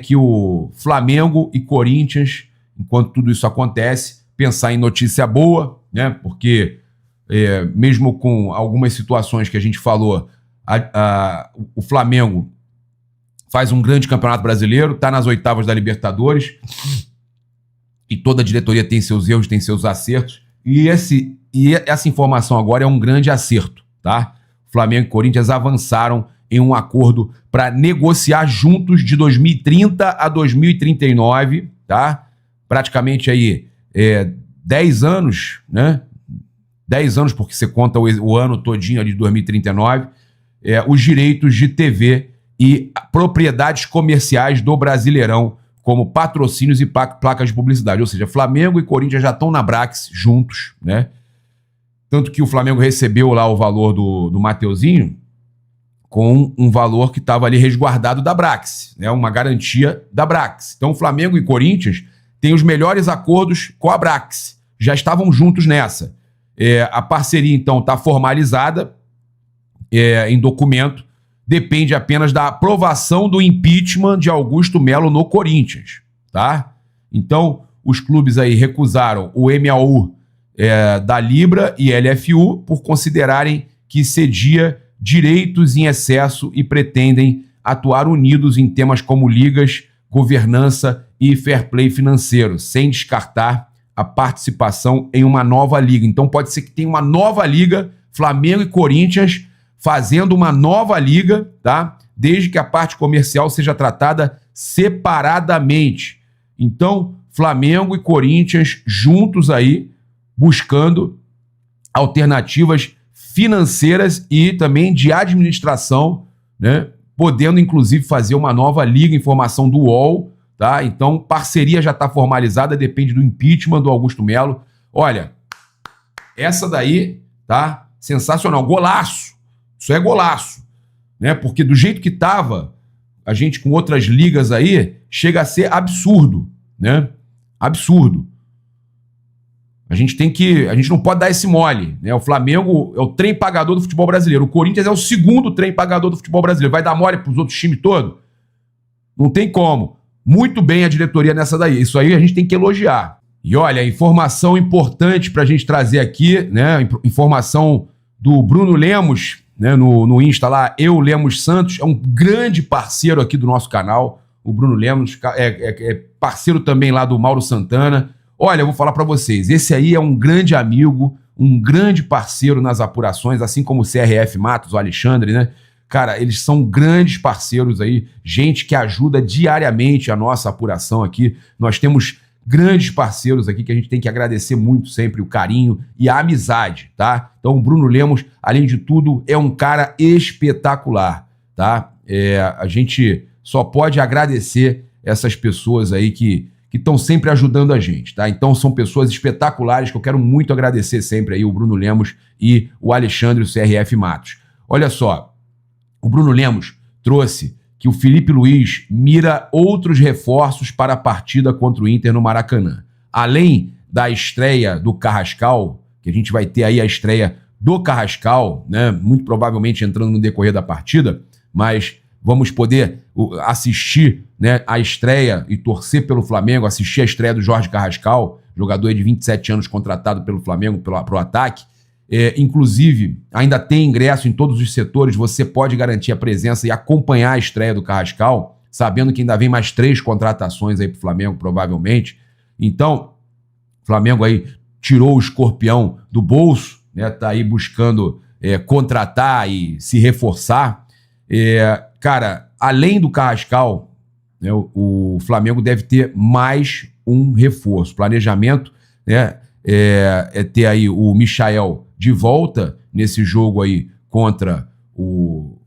que o Flamengo e Corinthians, enquanto tudo isso acontece, pensar em notícia boa, né? Porque mesmo com algumas situações que a gente falou, o Flamengo faz um grande campeonato brasileiro, está nas oitavas da Libertadores, e toda a diretoria tem seus erros, tem seus acertos, e essa informação agora é um grande acerto, tá? Flamengo e Corinthians avançaram em um acordo para negociar juntos de 2030 a 2039, tá? Praticamente aí 10 anos, né? 10 anos, porque você conta o ano todinho ali de 2039, os direitos de TV e propriedades comerciais do Brasileirão, como patrocínios e placas de publicidade. Ou seja, Flamengo e Corinthians já estão na Brax juntos, né? Tanto que o Flamengo recebeu lá o valor do Mateuzinho com um valor que estava ali resguardado da Brax, né? Uma garantia da Brax. Então, Flamengo e Corinthians têm os melhores acordos com a Brax. Já estavam juntos nessa. A parceria, então, está formalizada em documento. Depende apenas da aprovação do impeachment de Augusto Melo no Corinthians, tá? Então, os clubes aí recusaram o MAU da Libra e LFU por considerarem que cedia direitos em excesso e pretendem atuar unidos em temas como ligas, governança e fair play financeiro, sem descartar a participação em uma nova liga. Então pode ser que tenha uma nova liga, Flamengo e Corinthians fazendo uma nova liga, tá? Desde que a parte comercial seja tratada separadamente. Então, Flamengo e Corinthians juntos aí, buscando alternativas financeiras e também de administração, né? Podendo, inclusive, fazer uma nova liga, informação do UOL, tá? Então, parceria já está formalizada, depende do impeachment do Augusto Melo. Olha, essa daí, tá? Sensacional, golaço. Isso é golaço, né? Porque do jeito que tava, a gente com outras ligas aí, chega a ser absurdo, né? Absurdo. A gente não pode dar esse mole, né? O Flamengo é o trem pagador do futebol brasileiro. O Corinthians é o segundo trem pagador do futebol brasileiro. Vai dar mole pros outros times todos? Não tem como. Muito bem a diretoria nessa daí. Isso aí a gente tem que elogiar. E olha, informação importante pra gente trazer aqui, né? Informação do Bruno Lemos, né? No Insta lá, Lemos Santos, é um grande parceiro aqui do nosso canal. O Bruno Lemos é parceiro também lá do Mauro Santana. Olha, eu vou falar para vocês, esse aí é um grande amigo, um grande parceiro nas apurações, assim como o CRF Matos, o Alexandre, né? Cara, eles são grandes parceiros aí, gente que ajuda diariamente a nossa apuração aqui. Nós temos grandes parceiros aqui que a gente tem que agradecer muito sempre o carinho e a amizade, tá? Então o Bruno Lemos, além de tudo, é um cara espetacular, tá? A gente só pode agradecer essas pessoas aí que estão sempre ajudando a gente, tá? Então são pessoas espetaculares que eu quero muito agradecer sempre aí, o Bruno Lemos e o Alexandre, o CRF Matos. Olha só, o Bruno Lemos trouxe que o Felipe Luiz mira outros reforços para a partida contra o Inter no Maracanã. Além da estreia do Carrascal, que a gente vai ter aí a estreia do Carrascal, né? Muito provavelmente entrando no decorrer da partida, mas vamos poder assistir, né, a estreia e torcer pelo Flamengo, assistir a estreia do Jorge Carrascal, jogador de 27 anos contratado pelo Flamengo para o ataque. Inclusive, ainda tem ingresso em todos os setores, você pode garantir a presença e acompanhar a estreia do Carrascal, sabendo que ainda vem mais 3 contratações aí para o Flamengo, provavelmente. Então, o Flamengo aí tirou o escorpião do bolso, né, tá aí buscando contratar e se reforçar. Cara, além do Carrascal, né, o Flamengo deve ter mais um reforço. Planejamento, né, ter aí o Michael de volta nesse jogo aí contra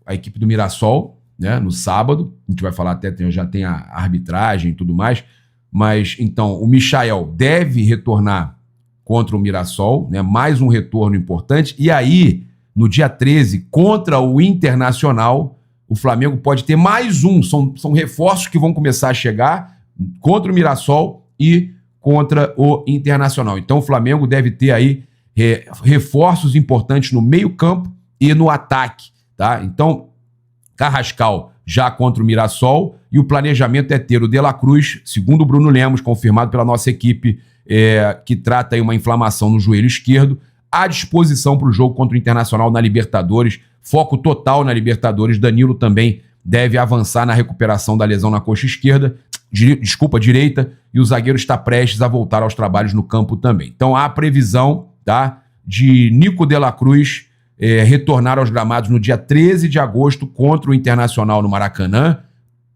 a equipe do Mirassol, né, no sábado. A gente vai falar até, já tem a arbitragem e tudo mais. Mas, então, o Michael deve retornar contra o Mirassol, né, mais um retorno importante. E aí, no dia 13, contra o Internacional, o Flamengo pode ter mais um. São reforços que vão começar a chegar contra o Mirassol e contra o Internacional. Então o Flamengo deve ter aí reforços importantes no meio-campo e no ataque, tá? Então, Carrascal já contra o Mirassol, e o planejamento é ter o De La Cruz, segundo o Bruno Lemos, confirmado pela nossa equipe, que trata aí uma inflamação no joelho esquerdo, à disposição para o jogo contra o Internacional na Libertadores, foco total na Libertadores. Danilo também deve avançar na recuperação da lesão na coxa esquerda, direita, e o zagueiro está prestes a voltar aos trabalhos no campo também. Então há a previsão, tá, de Nico De La Cruz retornar aos gramados no dia 13 de agosto contra o Internacional no Maracanã.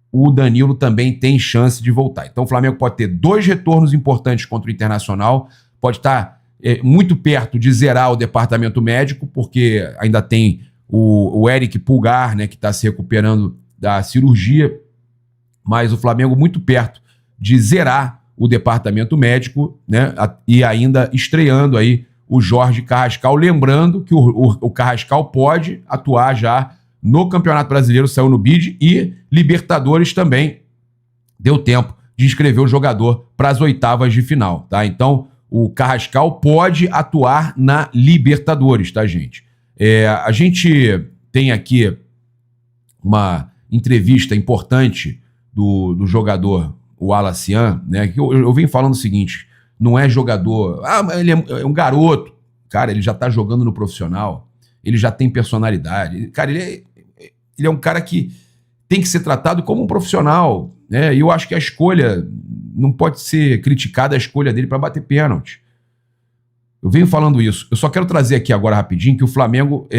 O Danilo também tem chance de voltar. Então o Flamengo pode ter 2 retornos importantes contra o Internacional, pode estar muito perto de zerar o departamento médico, porque ainda tem o Eric Pulgar, né, que está se recuperando da cirurgia, mas o Flamengo muito perto de zerar o departamento médico, né, e ainda estreando aí o Jorge Carrascal, lembrando que o Carrascal pode atuar já no Campeonato Brasileiro, saiu no bid, e Libertadores também deu tempo de inscrever o jogador para as oitavas de final, tá? Então, o Carrascal pode atuar na Libertadores, tá, gente? A gente tem aqui uma entrevista importante do jogador, o Walacian, né? Que eu venho falando o seguinte: não é jogador, ele é um garoto. Cara, ele já tá jogando no profissional, ele já tem personalidade. Cara, ele é um cara que tem que ser tratado como um profissional, né? E eu acho que a escolha não pode ser criticada, a escolha dele para bater pênalti. Eu venho falando isso. Eu só quero trazer aqui agora rapidinho que o Flamengo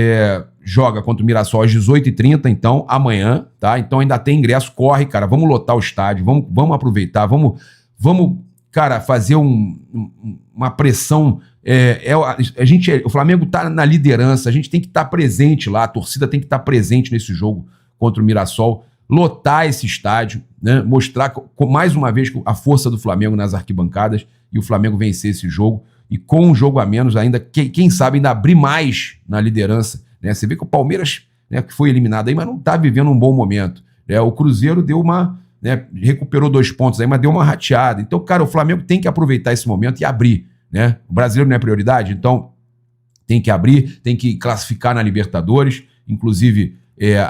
joga contra o Mirassol às 18h30, então, amanhã, tá? Então ainda tem ingresso, corre, cara, vamos lotar o estádio, vamos aproveitar, vamos, cara, fazer uma pressão. O Flamengo tá na liderança, a gente tem que estar presente lá, a torcida tem que estar presente nesse jogo contra o Mirassol, lotar esse estádio, né? Mostrar mais uma vez a força do Flamengo nas arquibancadas e o Flamengo vencer esse jogo. E com um jogo a menos ainda, quem sabe ainda abrir mais na liderança, né? Você vê que o Palmeiras, né, que foi eliminado aí, mas não está vivendo um bom momento, né? O Cruzeiro deu né, recuperou 2 pontos aí, mas deu uma rateada. Então, cara, o Flamengo tem que aproveitar esse momento e abrir, né? O brasileiro não é prioridade, então tem que abrir, tem que classificar na Libertadores. Inclusive,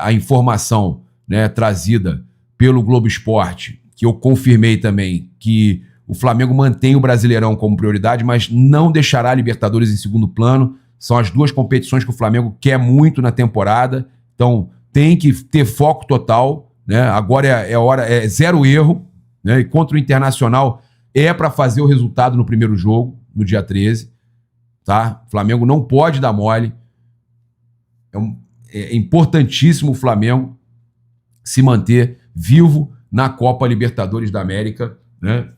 a informação, né, trazida pelo Globo Esporte, que eu confirmei também, que o Flamengo mantém o Brasileirão como prioridade, mas não deixará a Libertadores em segundo plano. São as 2 competições que o Flamengo quer muito na temporada. Então, tem que ter foco total, né? Agora é hora, 0 erro, né? E contra o Internacional é para fazer o resultado no primeiro jogo, no dia 13. Tá? O Flamengo não pode dar mole. É importantíssimo o Flamengo se manter vivo na Copa Libertadores da América, né?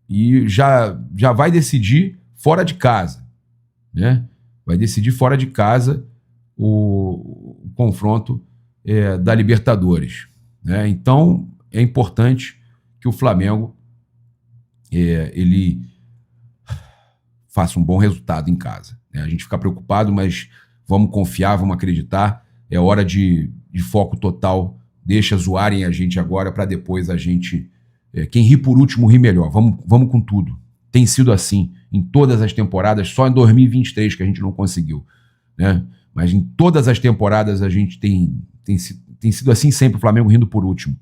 E já vai decidir fora de casa, né? Vai decidir fora de casa o confronto da Libertadores, né? Então é importante que o Flamengo ele faça um bom resultado em casa, né? A gente fica preocupado, mas vamos confiar, vamos acreditar. É hora de foco total. Deixa zoarem a gente agora para depois a gente... quem ri por último ri melhor. Vamos com tudo. Tem sido assim em todas as temporadas, só em 2023 que a gente não conseguiu, né? Mas em todas as temporadas a gente tem sido assim sempre, o Flamengo rindo por último.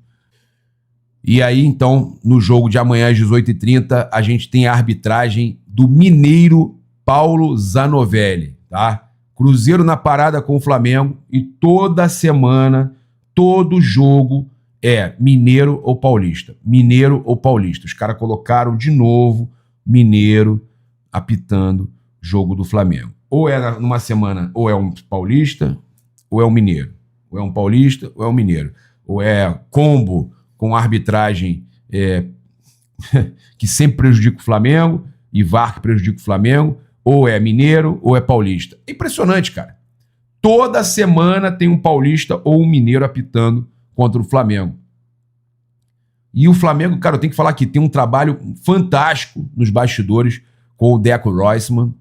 E aí, então, no jogo de amanhã às 18h30, a gente tem a arbitragem do mineiro Paulo Zanovelli, tá? Cruzeiro na parada com o Flamengo, e toda semana, todo jogo mineiro ou paulista. Mineiro ou paulista. Os caras colocaram de novo mineiro apitando jogo do Flamengo. Ou numa semana, ou é um paulista, ou é um mineiro. Ou é um paulista, ou é um mineiro. Ou é combo com arbitragem que sempre prejudica o Flamengo, e VAR que prejudica o Flamengo, ou é mineiro, ou é paulista. É impressionante, cara. Toda semana tem um paulista ou um mineiro apitando contra o Flamengo. E o Flamengo, cara, eu tenho que falar que tem um trabalho fantástico nos bastidores com o Deco Roisman,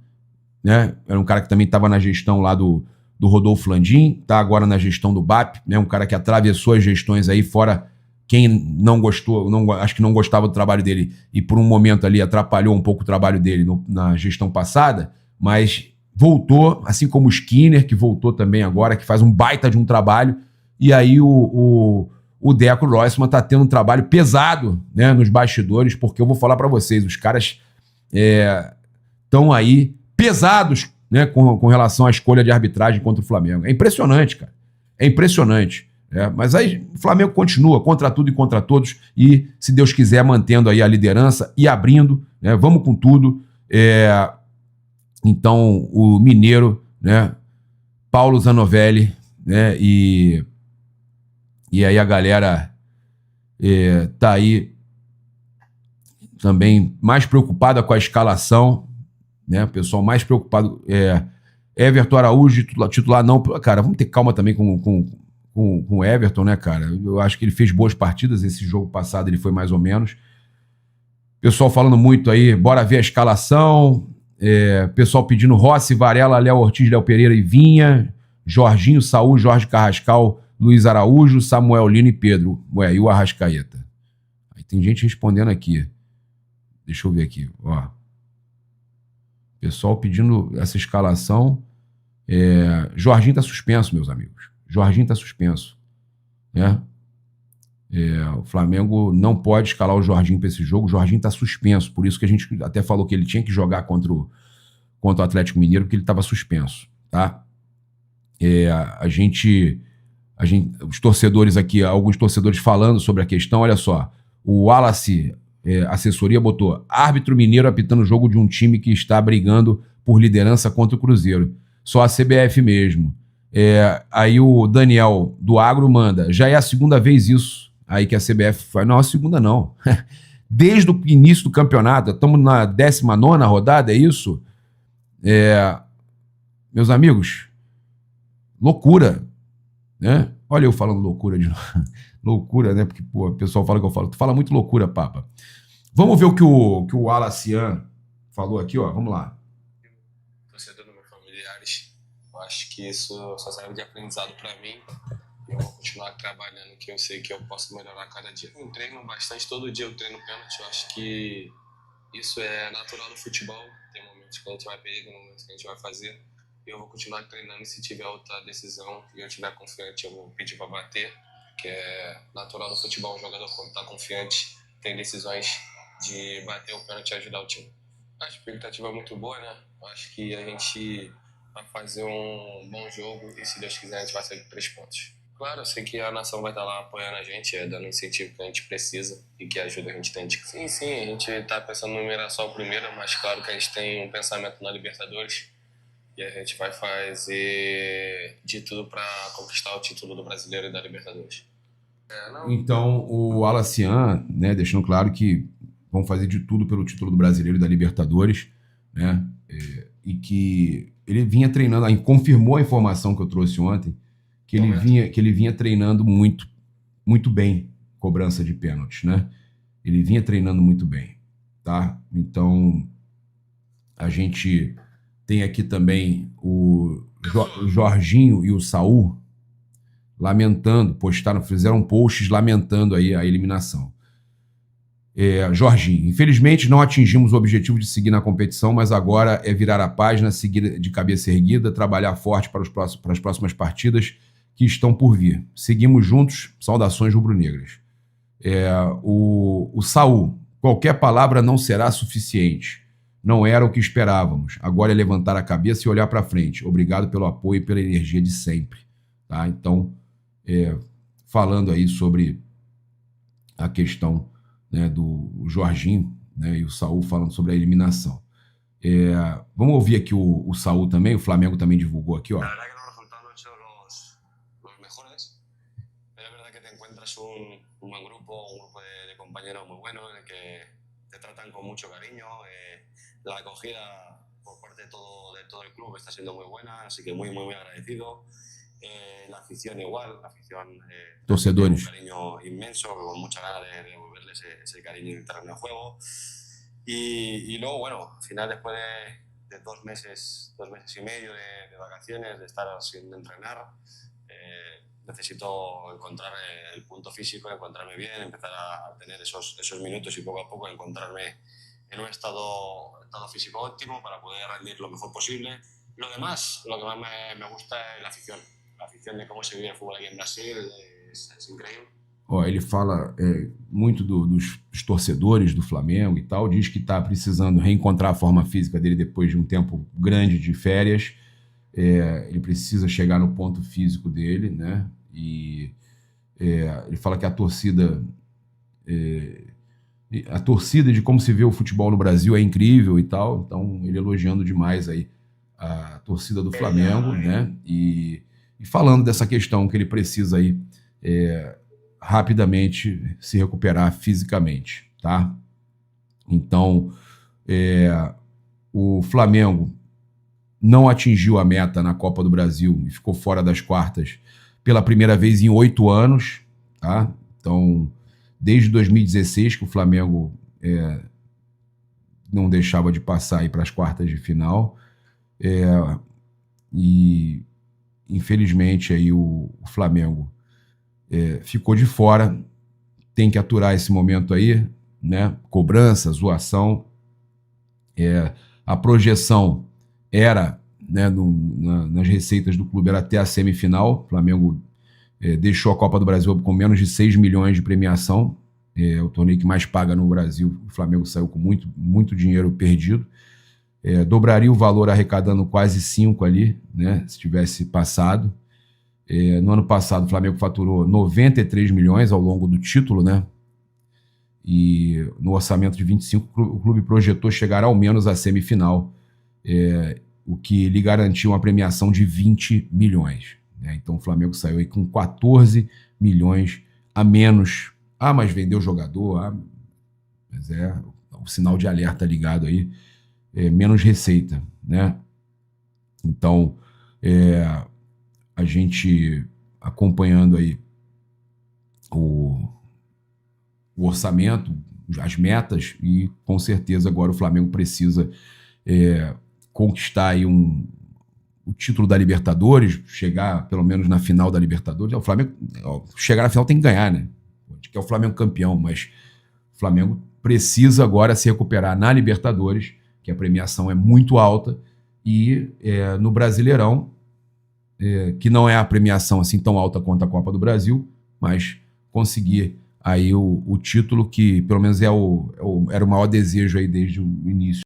né? Era um cara que também estava na gestão lá do Rodolfo Landim, tá agora na gestão do BAP, né? Um cara que atravessou as gestões aí, fora quem não gostou, acho que não gostava do trabalho dele e por um momento ali atrapalhou um pouco o trabalho dele na gestão passada, mas voltou, assim como o Skinner, que voltou também agora, que faz um baita de um trabalho. E aí o o Deco Roisman está tendo um trabalho pesado, né, nos bastidores, porque eu vou falar para vocês, os caras estão aí pesados, né, com relação à escolha de arbitragem contra o Flamengo. É impressionante, cara. É impressionante. Mas aí o Flamengo continua contra tudo e contra todos e, se Deus quiser, mantendo aí a liderança e abrindo, né, vamos com tudo. Então, o mineiro, né, Paulo Zanovelli, né, e aí a galera tá aí também mais preocupada com a escalação, né, o pessoal mais preocupado. Everton Araújo, titular não. Cara, vamos ter calma também com o Everton, né, cara? Eu acho que ele fez boas partidas, esse jogo passado ele foi mais ou menos. Pessoal falando muito aí, bora ver a escalação. Pessoal pedindo Rossi, Varela, Léo Ortiz, Léo Pereira e Vinha, Jorginho, Saúl, Jorge Carrascal, Luiz Araújo, Samuel Lino e Pedro. E o Arrascaeta. Aí tem gente respondendo aqui. Deixa eu ver aqui, ó. Pessoal pedindo essa escalação. Jorginho tá suspenso, meus amigos. Jorginho tá suspenso, né? O Flamengo não pode escalar o Jorginho para esse jogo. O Jorginho tá suspenso. Por isso que a gente até falou que ele tinha que jogar contra o Atlético Mineiro, porque ele estava suspenso, tá? Os torcedores aqui, alguns torcedores falando sobre a questão, olha só. O Wallace, assessoria, botou árbitro mineiro apitando o jogo de um time que está brigando por liderança contra o Cruzeiro. Só a CBF mesmo. Aí o Daniel do Agro manda, já é a segunda vez isso aí que a CBF faz. Não, a segunda não. Desde o início do campeonato, estamos na 19ª rodada, é isso? Meus amigos, loucura, né? Olha eu falando loucura de novo. Loucura, né? Porque pô, o pessoal fala que eu falo. Tu fala muito loucura, Papa. Vamos ver o que o Alacian falou aqui, ó. Vamos lá. Torcedor dos meus familiares. Eu acho que isso só serve de aprendizado para mim. Eu vou continuar trabalhando, que eu sei que eu posso melhorar cada dia. Eu treino bastante, todo dia eu treino pênalti. Eu acho que isso é natural no futebol. Tem momentos que a gente vai perder, tem momentos que a gente vai fazer. E eu vou continuar treinando, e se tiver outra decisão e eu estiver confiante, eu vou pedir para bater, que é natural no futebol. Um jogador, quando está confiante, tem decisões de bater o pênalti e ajudar o time. A expectativa é muito boa, né? Eu acho que a gente vai fazer um bom jogo e, se Deus quiser, a gente vai sair com 3 pontos. Claro, eu sei que a nação vai estar lá apoiando a gente, dando incentivo que a gente precisa e que ajuda a gente tanto. Sim, a gente está pensando no Mirassol primeiro, mas claro que a gente tem um pensamento na Libertadores e a gente vai fazer de tudo para conquistar o título do Brasileiro e da Libertadores. Então, o Alacian, né, deixando claro que vão fazer de tudo pelo título do Brasileiro e da Libertadores, né, e que ele vinha treinando, aí confirmou a informação que eu trouxe ontem, que ele vinha treinando muito, muito bem cobrança de pênaltis, né? Ele vinha treinando muito bem, tá? Então, a gente tem aqui também o Jorginho e o Saúl lamentando, fizeram posts lamentando aí a eliminação. Jorginho, infelizmente não atingimos o objetivo de seguir na competição, mas agora é virar a página, seguir de cabeça erguida, trabalhar forte para as próximas partidas que estão por vir. Seguimos juntos, saudações rubro-negras. O Saúl, qualquer palavra não será suficiente. Não era o que esperávamos. Agora é levantar a cabeça e olhar para frente. Obrigado pelo apoio e pela energia de sempre. Tá? Então, falando aí sobre a questão, né, do Jorginho, né, e o Saúl falando sobre a eliminação. Vamos ouvir aqui o Saúl também, o Flamengo também divulgou aqui, ó. Un buen grupo de compañeros muy buenos, en el que te tratan con mucho cariño. La acogida por parte de todo el club está siendo muy buena, así que muy agradecido. La afición igual, la afición torcedores, un cariño inmenso, con mucha ganas de devolverle ese cariño en el terreno de juego. Y luego, bueno, al final, después de 2 meses y medio de vacaciones, de estar sin entrenar, necesito encontrar el punto físico, encontrarme bien, empezar a tener esos minutos y poco a poco encontrarme en un estado físico óptimo para poder rendir lo mejor posible. Lo que más me gusta es la afición de cómo se vive el fútbol aquí en Brasil, es increíble. Ó, ele fala muito dos torcedores do Flamengo e tal, diz que está precisando reencontrar a forma física dele depois de um tempo grande de férias. Ele precisa chegar no ponto físico dele, né? E ele fala que a torcida de como se vê o futebol no Brasil é incrível e tal, então ele elogiando demais aí a torcida do Flamengo, né? E falando dessa questão que ele precisa aí rapidamente se recuperar fisicamente, tá? Então, o Flamengo não atingiu a meta na Copa do Brasil e ficou fora das quartas pela primeira vez em 8 anos, tá? Então, desde 2016 que o Flamengo não deixava de passar para as quartas de final, e infelizmente aí o Flamengo ficou de fora, tem que aturar esse momento aí, né? Cobrança, zoação, a projeção era, né, nas receitas do clube era até a semifinal. O Flamengo deixou a Copa do Brasil com menos de 6 milhões de premiação, o torneio que mais paga no Brasil. O Flamengo saiu com muito, muito dinheiro perdido. Dobraria o valor arrecadando quase 5 ali, né, se tivesse passado. No ano passado o Flamengo faturou 93 milhões ao longo do título, né? E no orçamento de 25 o clube projetou chegar ao menos à semifinal, o que lhe garantiu uma premiação de 20 milhões. Né? Então o Flamengo saiu aí com 14 milhões a menos. Mas vendeu jogador, mas o sinal de alerta ligado aí, menos receita, né? Então, a gente acompanhando aí o orçamento, as metas, e com certeza agora o Flamengo precisa conquistar aí o título da Libertadores, chegar pelo menos na final da Libertadores. O Flamengo chegar na final tem que ganhar, né? A gente quer o Flamengo campeão, mas o Flamengo precisa agora se recuperar na Libertadores, que a premiação é muito alta, e no Brasileirão, que não é a premiação assim tão alta quanto a Copa do Brasil, mas conseguir aí o título que pelo menos era o maior desejo aí desde o início.